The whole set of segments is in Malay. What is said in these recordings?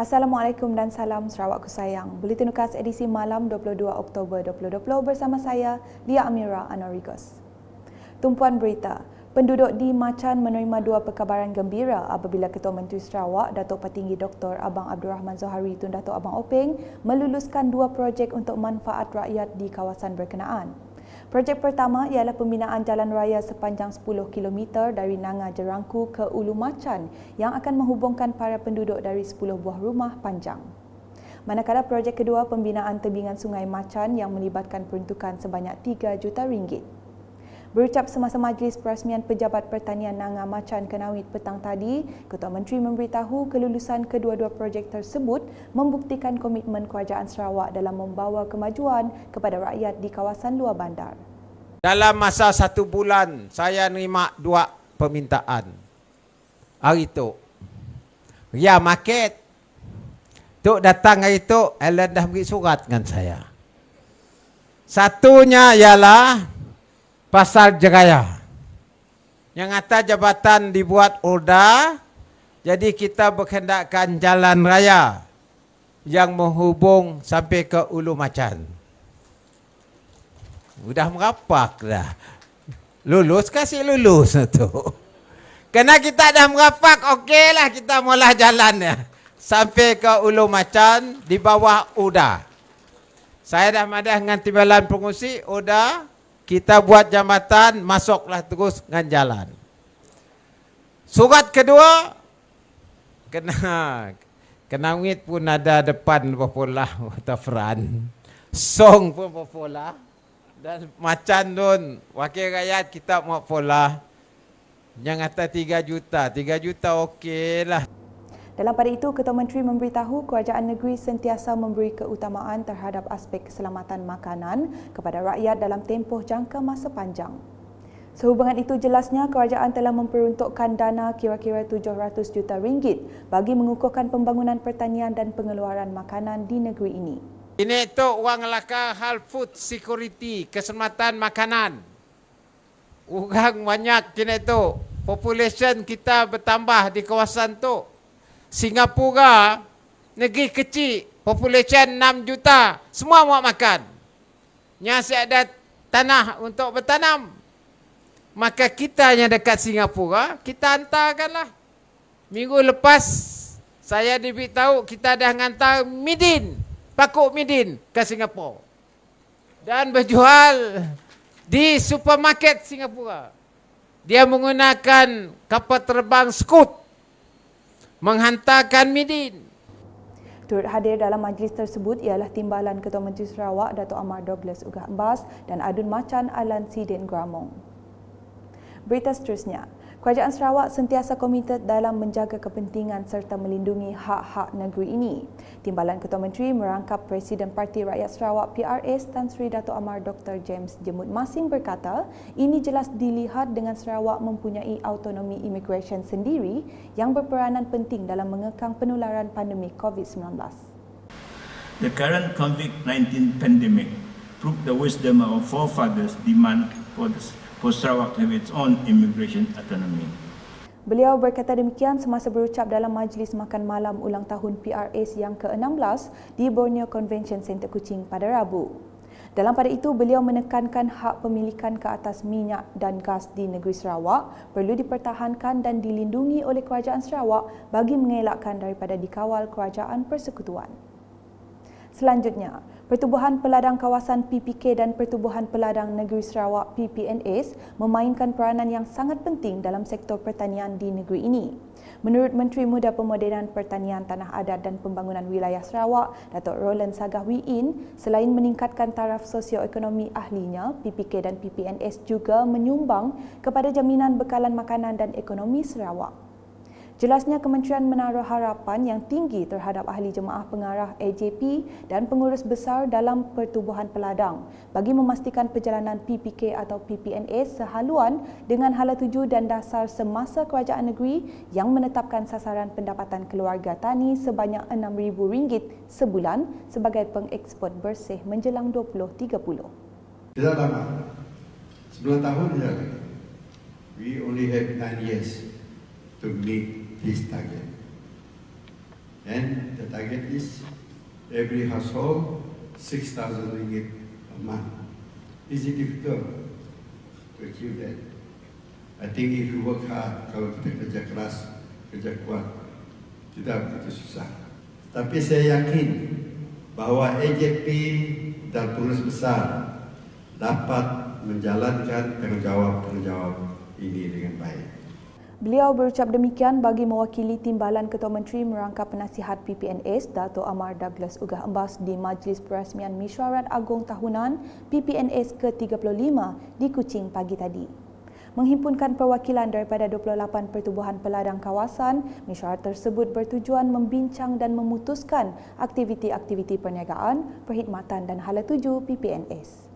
Assalamualaikum dan salam Sarawakku sayang. Buletin Ukas edisi malam 22 Oktober 2020 bersama saya, Lia Amira Anorigos. Tumpuan berita. Penduduk di Macan menerima dua perkabaran gembira apabila Ketua Menteri Sarawak, Datuk Petinggi Dr. Abang Abdul Rahman Zohari Tun Datuk Abang Openg meluluskan dua projek untuk manfaat rakyat di kawasan berkenaan. Projek pertama ialah pembinaan jalan raya sepanjang 10 km dari Nanga Jerangku ke Ulu Macan yang akan menghubungkan para penduduk dari 10 buah rumah panjang. Manakala projek kedua pembinaan tebingan Sungai Macan yang melibatkan peruntukan sebanyak 3 juta ringgit. Berucap semasa majlis perasmian Pejabat Pertanian Nanga Macan Kenawit petang tadi, Ketua Menteri memberitahu kelulusan kedua-dua projek tersebut membuktikan komitmen Kerajaan Sarawak dalam membawa kemajuan kepada rakyat di kawasan luar bandar. Dalam masa 1 bulan, saya nerima 2 permintaan. Hari itu. Ya, market. Tok datang hari itu, Alan dah beri surat dengan saya. Satunya ialah Pasar Jeraya. Yang atas jabatan dibuat order, jadi kita berkehendakkan jalan raya yang menghubung sampai ke Ulu Macan. Sudah merapak dah. Lulus kasih lulus tu. Kerana kita dah merapak, okeylah kita mula jalan ya. Sampai ke Ulu Macan di bawah order. Saya dah madah dengan timbalan pengusi order. Kita buat jambatan, masuklah terus dengan jalan. Surat kedua, Kenawit pun ada depan berpola, Tafran. Song pun berpola. Dan Macan tu, wakil rakyat kita mau pola. Yang atas 3 juta. 3 juta okeylah. Dalam pada itu, Ketua Menteri memberitahu kerajaan negeri sentiasa memberi keutamaan terhadap aspek keselamatan makanan kepada rakyat dalam tempoh jangka masa panjang. Sehubungan itu, jelasnya kerajaan telah memperuntukkan dana kira-kira 700 juta ringgit bagi mengukuhkan pembangunan pertanian dan pengeluaran makanan di negeri ini. Ini tu wang laka hal food security, keselamatan makanan. Orang banyak kini tu, population kita bertambah di kawasan tu. Singapura, negeri kecil, population 6 juta, semua mau makan. Yang ada tanah untuk bertanam. Maka kita yang dekat Singapura, kita hantarkanlah. Minggu lepas, saya diberitahu kita dah hantar midin, pakuk midin ke Singapura. Dan berjual di supermarket Singapura. Dia menggunakan kapal terbang Scoot. Menghantarkan midin. Turut hadir dalam majlis tersebut ialah Timbalan Ketua Menteri Sarawak Datuk Amar Douglas Ugah Bas dan Adun Macan Alan Sidin Gramong. Berita seterusnya, Kerajaan Sarawak sentiasa komited dalam menjaga kepentingan serta melindungi hak-hak negeri ini. Timbalan Ketua Menteri merangkap Presiden Parti Rakyat Sarawak PRS Tan Sri Datuk Amar Dr. James Jemut Masin berkata, ini jelas dilihat dengan Sarawak mempunyai autonomi immigration sendiri yang berperanan penting dalam mengekang penularan pandemik COVID-19. The current COVID-19 pandemic proved the wisdom of our forefathers' demand for Sarawak to have its own immigration autonomy. Beliau berkata demikian semasa berucap dalam majlis makan malam ulang tahun PRS yang ke-16 di Borneo Convention Center Kuching pada Rabu. Dalam pada itu, beliau menekankan hak pemilikan ke atas minyak dan gas di negeri Sarawak perlu dipertahankan dan dilindungi oleh Kerajaan Sarawak bagi mengelakkan daripada dikawal Kerajaan Persekutuan. Selanjutnya, Pertubuhan Peladang Kawasan PPK dan Pertubuhan Peladang Negeri Sarawak PPNS memainkan peranan yang sangat penting dalam sektor pertanian di negeri ini. Menurut Menteri Muda Pemodenan Pertanian Tanah Adat dan Pembangunan Wilayah Sarawak, Datuk Roland Sagah Wiin, selain meningkatkan taraf sosioekonomi ahlinya, PPK dan PPNS juga menyumbang kepada jaminan bekalan makanan dan ekonomi Sarawak. Jelasnya kementerian menaruh harapan yang tinggi terhadap ahli jemaah pengarah AJP dan pengurus besar dalam Pertubuhan Peladang bagi memastikan perjalanan PPK atau PPNS sehaluan dengan hala tuju dan dasar semasa kerajaan negeri yang menetapkan sasaran pendapatan keluarga tani sebanyak RM6,000 sebulan sebagai pengeksport bersih menjelang 2030. Tidak lama, 9 tahun saja. We only have 9 years to meet this target. And the target is every household 6,000 ringgit a month. Is it difficult to achieve that? I think if you work hard, kalau kita kerja keras, kerja kuat, tidak begitu susah. Tapi saya yakin bahwa AJP dan pengurus besar dapat menjalankan tanggungjawab ini dengan baik. Beliau berucap demikian bagi mewakili Timbalan Ketua Menteri Merangkap Penasihat PPNS Dato' Amar Douglas Ugah Embas di Majlis Perasmian Mesyuarat Agung Tahunan PPNS ke-35 di Kuching pagi tadi. Menghimpunkan perwakilan daripada 28 pertubuhan peladang kawasan, mesyuarat tersebut bertujuan membincang dan memutuskan aktiviti-aktiviti perniagaan, perkhidmatan dan hala tuju PPNS.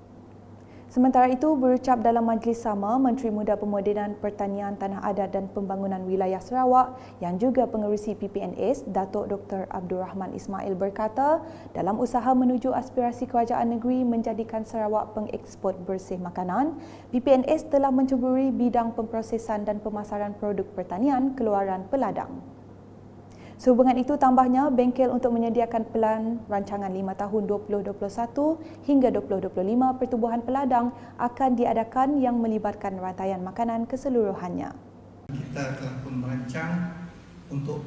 Sementara itu, berucap dalam majlis sama, Menteri Muda Pemodenan Pertanian Tanah Adat dan Pembangunan Wilayah Sarawak yang juga pengerusi PPNS, Datuk Dr. Abdul Rahman Ismail berkata, dalam usaha menuju aspirasi kerajaan negeri menjadikan Sarawak pengeksport bersih makanan, PPNS telah menceburi bidang pemprosesan dan pemasaran produk pertanian keluaran peladang. Sehubungan itu, tambahnya, bengkel untuk menyediakan pelan rancangan 5 tahun 2021 hingga 2025 pertubuhan peladang akan diadakan yang melibatkan rantaian makanan keseluruhannya. Kita telah pun merancang untuk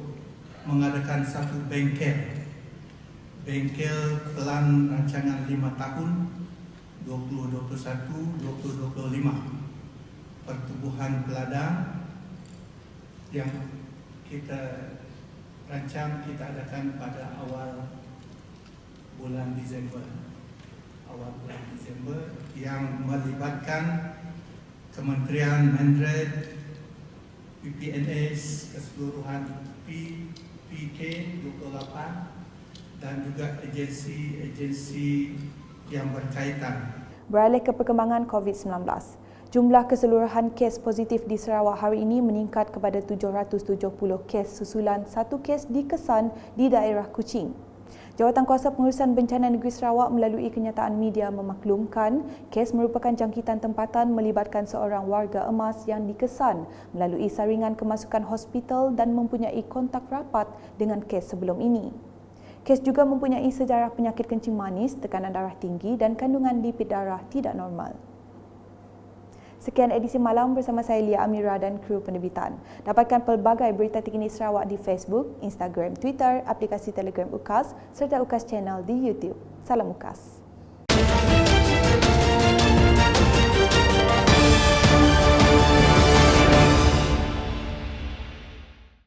mengadakan satu bengkel pelan rancangan 5 tahun 2021-2025 pertubuhan peladang yang kita rancang kita adakan pada awal bulan Disember yang melibatkan Kementerian Mandarin, PPNS keseluruhan PPK 28 dan juga agensi-agensi yang berkaitan. Beralih ke perkembangan COVID-19. Jumlah keseluruhan kes positif di Sarawak hari ini meningkat kepada 770 kes susulan 1 kes dikesan di daerah Kuching. Jawatankuasa Pengurusan Bencana Negeri Sarawak melalui kenyataan media memaklumkan kes merupakan jangkitan tempatan melibatkan seorang warga emas yang dikesan melalui saringan kemasukan hospital dan mempunyai kontak rapat dengan kes sebelum ini. Kes juga mempunyai sejarah penyakit kencing manis, tekanan darah tinggi dan kandungan lipid darah tidak normal. Sekian edisi malam bersama saya Lia Amira dan kru penerbitan. Dapatkan pelbagai berita terkini Sarawak di Facebook, Instagram, Twitter, aplikasi Telegram UKAS serta UKAS Channel di YouTube. Salam UKAS.